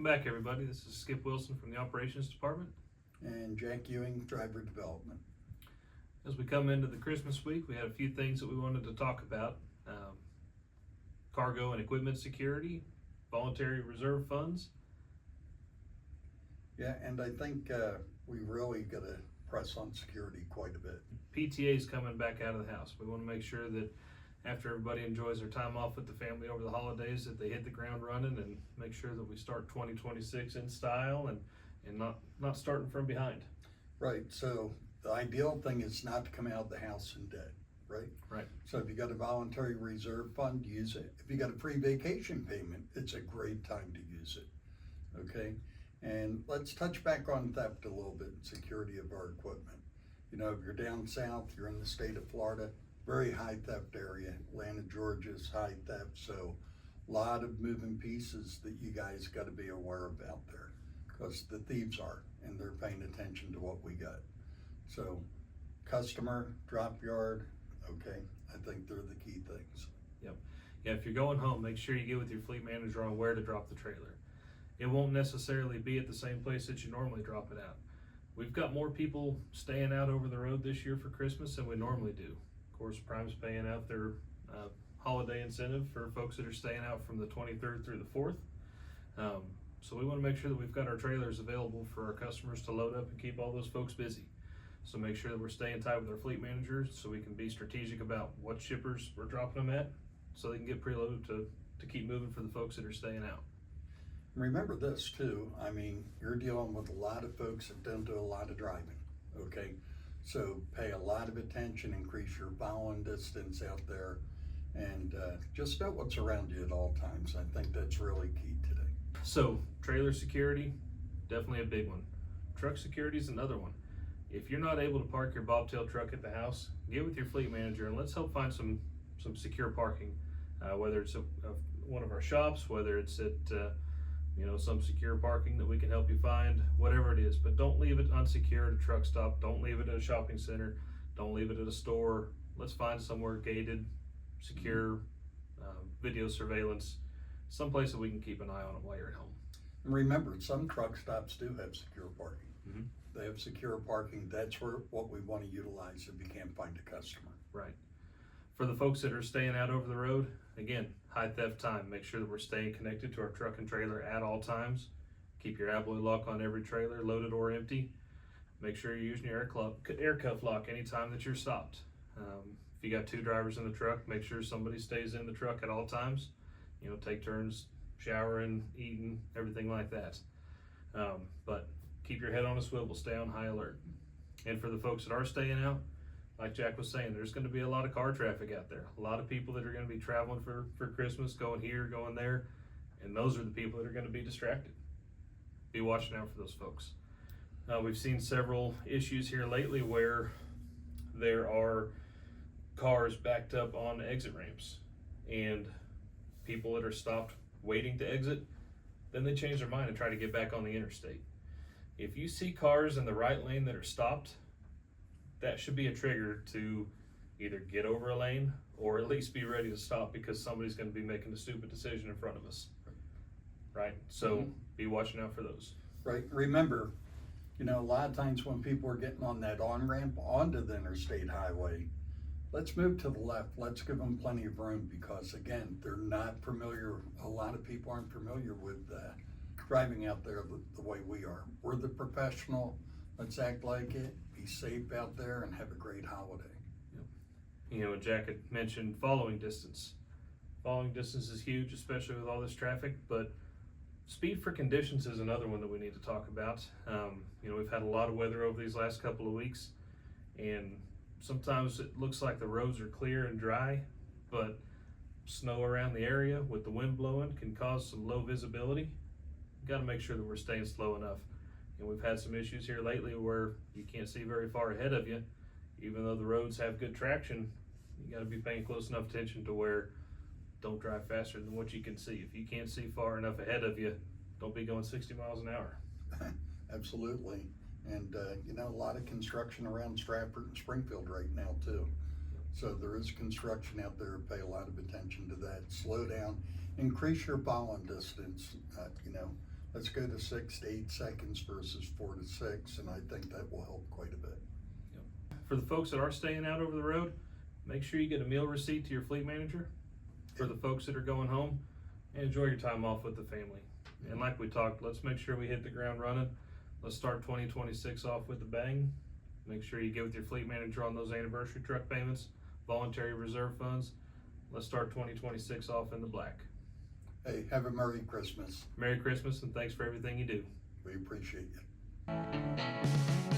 back, everybody. This is Skip Wilson from the Operations Department. And Jack Ewing, Driver Development. As we come into the Christmas week, we had a few things that we wanted to talk about. Cargo and equipment security, voluntary reserve funds. Yeah, and I think we really got to press on security quite a bit. PTA is coming back out of the house. We want to make sure that after everybody enjoys their time off with the family over the holidays, that they hit the ground running and make sure that we start 2026 in style and not starting from behind. Right, so the ideal thing is not to come out of the house in debt, right? Right. So if you got a voluntary reserve fund, use it. If you got a free vacation payment, it's a great time to use it, okay? And let's touch back on theft a little bit and security of our equipment. You know, if you're down south, you're in the state of Florida, very high theft area. Atlanta, Georgia's high theft, so a lot of moving pieces that you guys got to be aware of out there, because the thieves are, and they're paying attention to what we got. So customer, drop yard, okay, I think they're the key things. Yep. Yeah, if you're going home, make sure you get with your fleet manager on where to drop the trailer. It won't necessarily be at the same place that you normally drop it out. We've got more people staying out over the road this year for Christmas than we normally do. Of course, Prime's paying out their holiday incentive for folks that are staying out from the 23rd through the 4th. So we want to make sure that we've got our trailers available for our customers to load up and keep all those folks busy. So make sure that we're staying tight with our fleet managers so we can be strategic about what shippers we're dropping them at so they can get preloaded to keep moving for the folks that are staying out. Remember this too, I mean, you're dealing with a lot of folks that don't do a lot of driving, okay? So pay a lot of attention, increase your following distance out there, and just know what's around you at all times. I think that's really key today. So trailer security, definitely a big one. Truck security is another one. If you're not able to park your bobtail truck at the house, get with your fleet manager and let's help find some secure parking, whether it's one of our shops, whether it's at some secure parking that we can help you find, whatever it is. But don't leave it unsecured at a truck stop. Don't leave it at a shopping center. Don't leave it at a store. Let's find somewhere gated, secure, video surveillance, someplace that we can keep an eye on it while you're at home. And remember, some truck stops do have secure parking. Mm-hmm. They have secure parking. That's what we want to utilize if you can't find a customer. Right. For the folks that are staying out over the road, again, high theft time. Make sure that we're staying connected to our truck and trailer at all times. Keep your alloy lock on every trailer, loaded or empty. Make sure you're using your air cuff lock anytime that you're stopped. If you got two drivers in the truck, make sure somebody stays in the truck at all times. You know, take turns showering, eating, everything like that. But keep your head on a swivel, stay on high alert. And for the folks that are staying out, like Jack was saying, there's going to be a lot of car traffic out there. A lot of people that are going to be traveling for Christmas, going here, going there, and those are the people that are going to be distracted. Be watching out for those folks. We've seen several issues here lately where there are cars backed up on exit ramps and people that are stopped waiting to exit, then they change their mind and try to get back on the interstate. If you see cars in the right lane that are stopped, that should be a trigger to either get over a lane or at least be ready to stop because somebody's going to be making a stupid decision in front of us. Right? So be watching out for those. Right. Remember, you know, a lot of times when people are getting on that on-ramp onto the interstate highway, let's move to the left. Let's give them plenty of room because, again, they're not familiar. A lot of people aren't familiar with driving out there the way we are. We're the professional. Let's act like it. Be safe out there and have a great holiday. Yep. You know, Jack had mentioned following distance. Following distance is huge, especially with all this traffic, but speed for conditions is another one that we need to talk about. You know, we've had a lot of weather over these last couple of weeks, and sometimes it looks like the roads are clear and dry, but snow around the area with the wind blowing can cause some low visibility. You got to make sure that we're staying slow enough. And we've had some issues here lately where you can't see very far ahead of you. Even though the roads have good traction, you got to be paying close enough attention to where don't drive faster than what you can see. If you can't see far enough ahead of you, don't be going 60 miles an hour. Absolutely. And, you know, a lot of construction around Stratford and Springfield right now too. So there is construction out there. Pay a lot of attention to that. Slow down, increase your following distance. You know, Let's go to 6 to 8 seconds versus 4 to 6, and I think that will help quite a bit. For the folks that are staying out over the road, make sure you get a meal receipt to your fleet manager. For the folks that are going home, enjoy your time off with the family. And like we talked, let's make sure we hit the ground running. Let's start 2026 off with a bang. Make sure you get with your fleet manager on those anniversary truck payments, voluntary reserve funds. Let's start 2026 off in the black. Hey, have a Merry Christmas. Merry Christmas, and thanks for everything you do. We appreciate you.